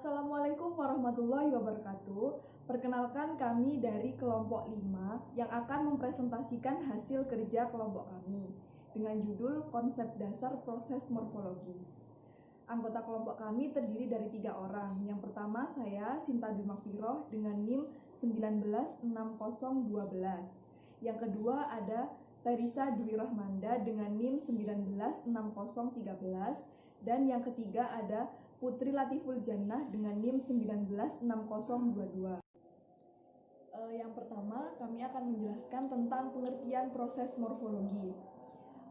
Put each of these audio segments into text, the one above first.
Assalamualaikum warahmatullahi wabarakatuh. Perkenalkan kami dari kelompok 5 yang akan mempresentasikan hasil kerja kelompok kami dengan judul Konsep Dasar Proses Morfologis. Anggota kelompok kami terdiri dari 3 orang. Yang pertama saya, Sinta Dwi Makfiroh dengan NIM 196012. Yang kedua ada Teresa Dwi Rahmanda dengan NIM 196013. Dan yang ketiga ada Putri Latiful Jannah dengan NIM 196022. Yang pertama, kami akan menjelaskan tentang pengertian proses morfologi.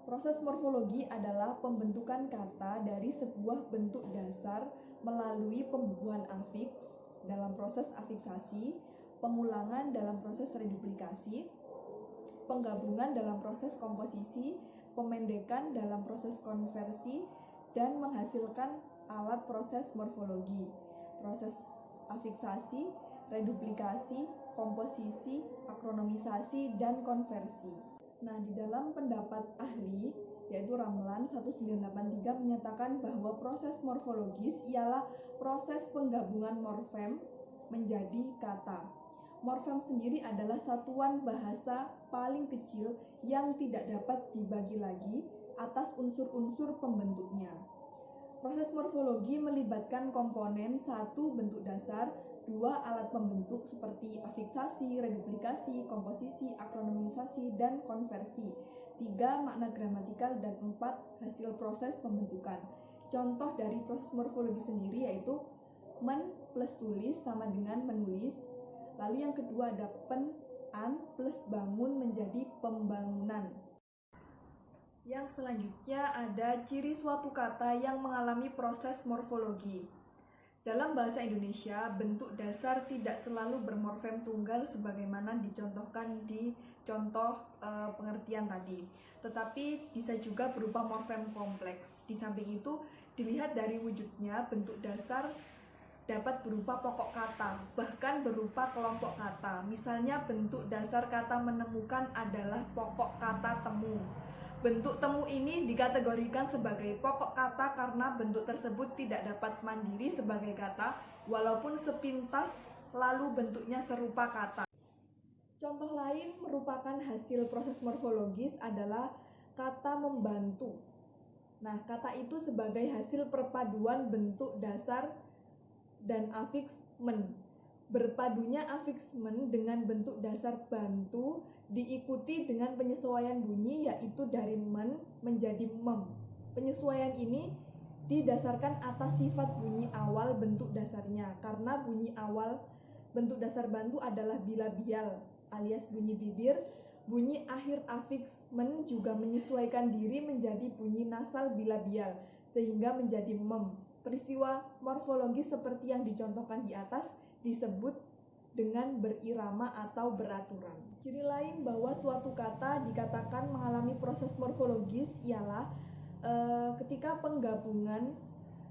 Proses morfologi adalah pembentukan kata dari sebuah bentuk dasar melalui pembubuhan afiks dalam proses afiksasi, pengulangan dalam proses reduplikasi, penggabungan dalam proses komposisi, pemendekan dalam proses konversi, dan menghasilkan alat proses morfologi, proses afiksasi, reduplikasi, komposisi, akronomisasi, dan konversi. Nah, di dalam pendapat ahli, yaitu Ramlan 1983 menyatakan bahwa proses morfologis ialah proses penggabungan morfem menjadi kata. Morfem sendiri adalah satuan bahasa paling kecil yang tidak dapat dibagi lagi atas unsur-unsur pembentuknya. Proses morfologi melibatkan komponen 1 bentuk dasar, 2 alat pembentuk seperti afiksasi, reduplikasi, komposisi, akronomisasi, dan konversi, 3 makna gramatikal, dan 4 hasil proses pembentukan. Contoh dari proses morfologi sendiri yaitu men plus tulis sama dengan menulis. Lalu yang kedua ada pen-an plus bangun menjadi pembangunan. Yang selanjutnya ada ciri suatu kata yang mengalami proses morfologi. Dalam bahasa Indonesia, bentuk dasar tidak selalu bermorfem tunggal sebagaimana dicontohkan di contoh pengertian tadi, tetapi bisa juga berupa morfem kompleks. Di samping itu, dilihat dari wujudnya, bentuk dasar dapat berupa pokok kata, bahkan berupa kelompok kata. Misalnya bentuk dasar kata menemukan adalah pokok kata temu. Bentuk temu ini dikategorikan sebagai pokok kata karena bentuk tersebut tidak dapat mandiri sebagai kata, walaupun sepintas lalu bentuknya serupa kata. Contoh lain merupakan hasil proses morfologis adalah kata membantu. Nah, kata itu sebagai hasil perpaduan bentuk dasar dan afiks men. Berpadunya afiks men dengan bentuk dasar bantu diikuti dengan penyesuaian bunyi yaitu dari men menjadi mem. Penyesuaian ini didasarkan atas sifat bunyi awal bentuk dasarnya, karena bunyi awal bentuk dasar bantu adalah bilabial alias bunyi bibir. Bunyi akhir afiks men juga menyesuaikan diri menjadi bunyi nasal bilabial sehingga menjadi mem. Peristiwa morfologis seperti yang dicontohkan di atas disebut dengan berirama atau beraturan. Ciri lain bahwa suatu kata dikatakan mengalami proses morfologis ialah ketika penggabungan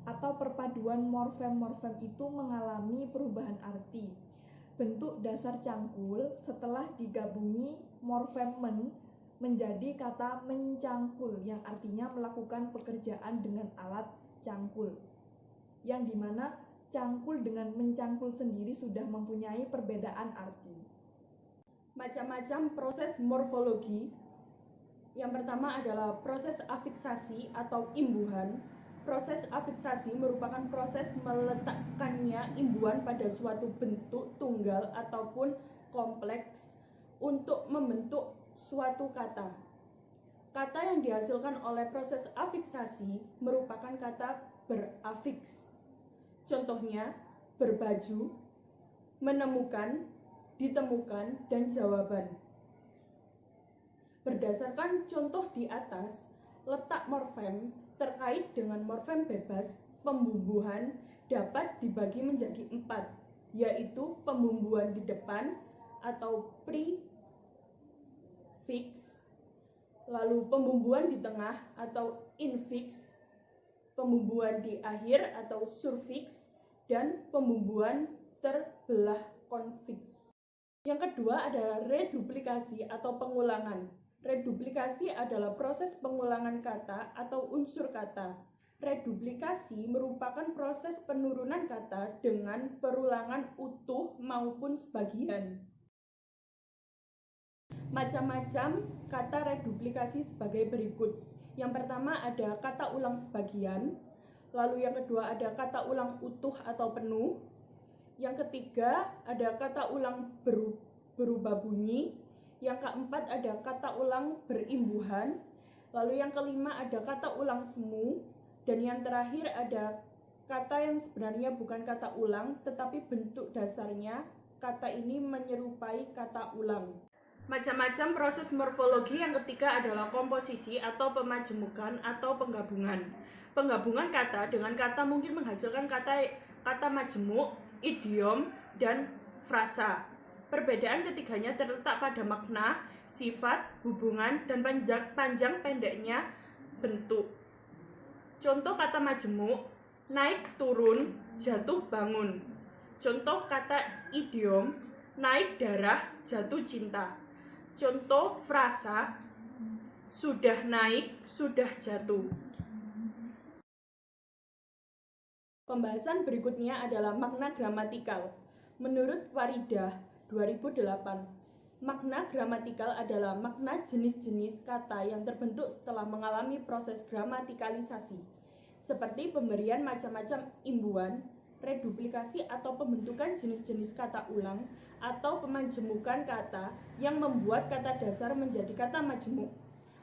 atau perpaduan morfem-morfem itu mengalami perubahan arti. Bentuk dasar cangkul setelah digabungi morfem men menjadi kata mencangkul yang artinya melakukan pekerjaan dengan alat cangkul, yang dimana cangkul dengan mencangkul sendiri sudah mempunyai perbedaan arti. Macam-macam proses morfologi. Yang pertama adalah proses afiksasi atau imbuhan. Proses afiksasi merupakan proses meletakkannya imbuhan pada suatu bentuk tunggal ataupun kompleks untuk membentuk suatu kata. Kata yang dihasilkan oleh proses afiksasi merupakan kata berafiks. Contohnya, berbaju, menemukan, ditemukan, dan jawaban. Berdasarkan contoh di atas, letak morfem terkait dengan morfem bebas, pembumbuhan dapat dibagi menjadi 4, yaitu pembumbuhan di depan atau prefix, lalu pembumbuhan di tengah atau infix, pembumbuhan di akhir atau surfix, dan pembumbuhan terbelah konflik. Yang kedua adalah reduplikasi atau pengulangan. Reduplikasi adalah proses pengulangan kata atau unsur kata. Reduplikasi merupakan proses penurunan kata dengan perulangan utuh maupun sebagian. Macam-macam kata reduplikasi sebagai berikut. Yang pertama ada kata ulang sebagian, lalu yang kedua ada kata ulang utuh atau penuh, yang ketiga ada kata ulang berubah bunyi, yang keempat ada kata ulang berimbuhan, lalu yang kelima ada kata ulang semu, dan yang terakhir ada kata yang sebenarnya bukan kata ulang, tetapi bentuk dasarnya kata ini menyerupai kata ulang. Macam-macam proses morfologi. Yang ketiga adalah komposisi atau pemajemukan atau penggabungan. Penggabungan kata dengan kata mungkin menghasilkan kata majemuk, idiom, dan frasa. Perbedaan ketiganya terletak pada makna, sifat, hubungan, dan panjang pendeknya bentuk. Contoh kata majemuk, naik, turun, jatuh, bangun. Contoh kata idiom, naik darah, jatuh cinta. Contoh frasa, sudah naik, sudah jatuh. Pembahasan berikutnya adalah makna gramatikal. Menurut Waridah 2008, makna gramatikal adalah makna jenis-jenis kata yang terbentuk setelah mengalami proses gramatikalisasi, seperti pemberian macam-macam imbuhan, reduplikasi atau pembentukan jenis-jenis kata ulang, atau pemajemukan kata yang membuat kata dasar menjadi kata majemuk.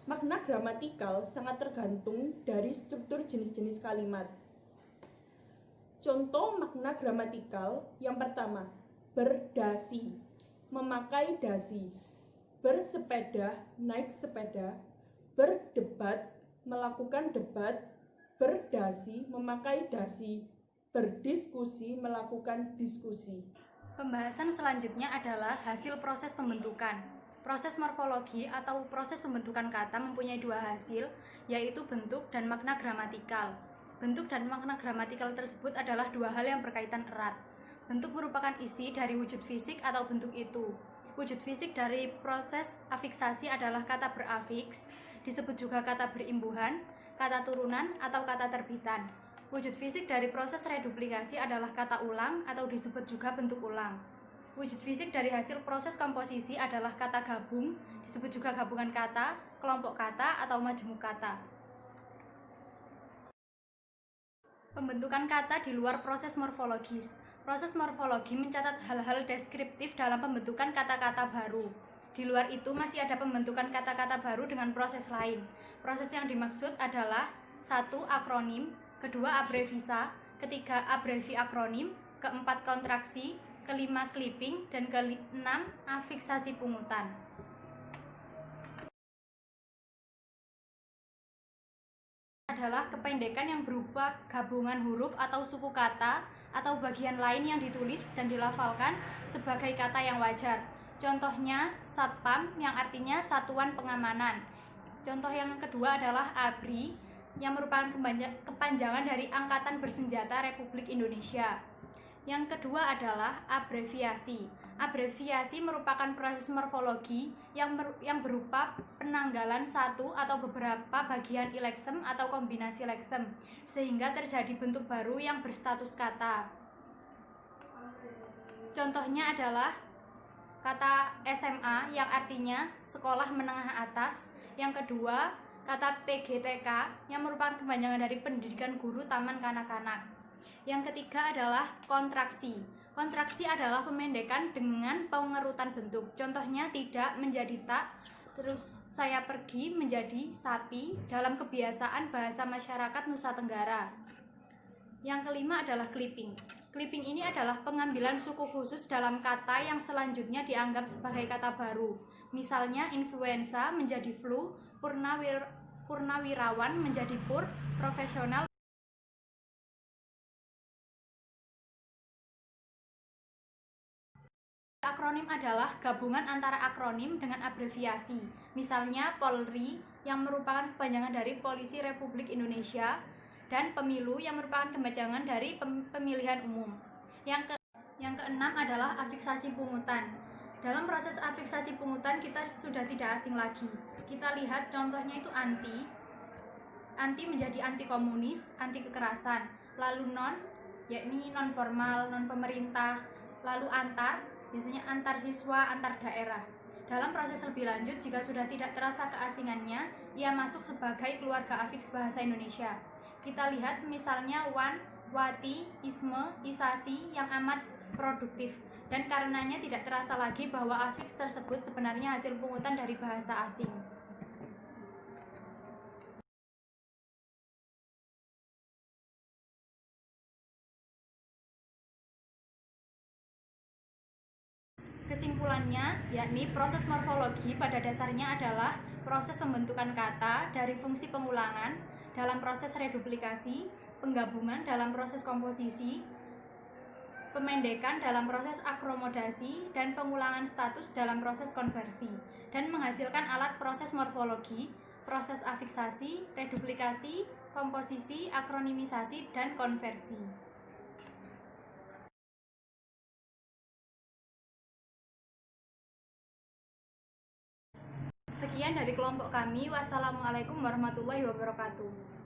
Makna gramatikal sangat tergantung dari struktur jenis-jenis kalimat. Contoh makna gramatikal yang pertama, berdasi, memakai dasi, bersepeda, naik sepeda, berdebat, melakukan debat, berdasi, memakai dasi, berdiskusi, melakukan diskusi. Pembahasan selanjutnya adalah hasil proses pembentukan. Proses morfologi atau proses pembentukan kata mempunyai dua hasil, yaitu bentuk dan makna gramatikal. Bentuk dan makna gramatikal tersebut adalah dua hal yang berkaitan erat. Bentuk merupakan isi dari wujud fisik atau bentuk itu. Wujud fisik dari proses afiksasi adalah kata berafiks, disebut juga kata berimbuhan, kata turunan, atau kata terbitan. Wujud fisik dari proses reduplikasi adalah kata ulang atau disebut juga bentuk ulang. Wujud fisik dari hasil proses komposisi adalah kata gabung, disebut juga gabungan kata, kelompok kata, atau majemuk kata. Pembentukan kata di luar proses morfologis. Proses morfologi mencatat hal-hal deskriptif dalam pembentukan kata-kata baru. Di luar itu masih ada pembentukan kata-kata baru dengan proses lain. Proses yang dimaksud adalah 1. Akronim, kedua abrevisa, ketiga abrevi akronim, keempat kontraksi, kelima clipping, dan keenam afiksasi pungutan. Adalah kependekan yang berupa gabungan huruf atau suku kata atau bagian lain yang ditulis dan dilafalkan sebagai kata yang wajar. Contohnya satpam yang artinya satuan pengamanan. Contoh yang kedua adalah ABRI yang merupakan kepanjangan dari Angkatan Bersenjata Republik Indonesia. Yang kedua adalah abreviasi. Abreviasi merupakan proses morfologi yang berupa penanggalan satu atau beberapa bagian ileksem atau kombinasi leksem, sehingga terjadi bentuk baru yang berstatus kata. Contohnya adalah kata SMA yang artinya sekolah menengah atas. Yang kedua, kata PGTK yang merupakan kepanjangan dari pendidikan guru taman kanak-kanak. Yang ketiga adalah kontraksi. Kontraksi adalah pemendekan dengan pengerutan bentuk. Contohnya tidak menjadi tak, terus saya pergi menjadi sapi dalam kebiasaan bahasa masyarakat Nusa Tenggara. Yang kelima adalah clipping. Clipping ini adalah pengambilan suku khusus dalam kata yang selanjutnya dianggap sebagai kata baru. Misalnya influenza menjadi flu, purnawirawan menjadi pur, profesional. Akronim adalah gabungan antara akronim dengan abreviasi. Misalnya Polri yang merupakan kepanjangan dari Polisi Republik Indonesia dan pemilu yang merupakan kepanjangan dari pemilihan umum. Yang keenam adalah afiksasi pungutan. Dalam proses afiksasi pungutan kita sudah tidak asing lagi. Kita lihat contohnya itu anti menjadi anti komunis, anti kekerasan. Lalu non, yakni non formal, non pemerintah. Lalu antar, biasanya antar siswa, antar daerah. Dalam proses lebih lanjut, jika sudah tidak terasa keasingannya, ia masuk sebagai keluarga afiks bahasa Indonesia. Kita lihat misalnya wan, wati, isme, isasi yang amat produktif. Dan karenanya tidak terasa lagi bahwa afiks tersebut sebenarnya hasil pungutan dari bahasa asing. Kesimpulannya, yakni proses morfologi pada dasarnya adalah proses pembentukan kata dari fungsi pengulangan dalam proses reduplikasi, penggabungan dalam proses komposisi, pemendekan dalam proses akromodasi, dan pengulangan status dalam proses konversi, dan menghasilkan alat proses morfologi, proses afiksasi, reduplikasi, komposisi, akronimisasi, dan konversi. Sekian dari kelompok kami. Wassalamualaikum warahmatullahi wabarakatuh.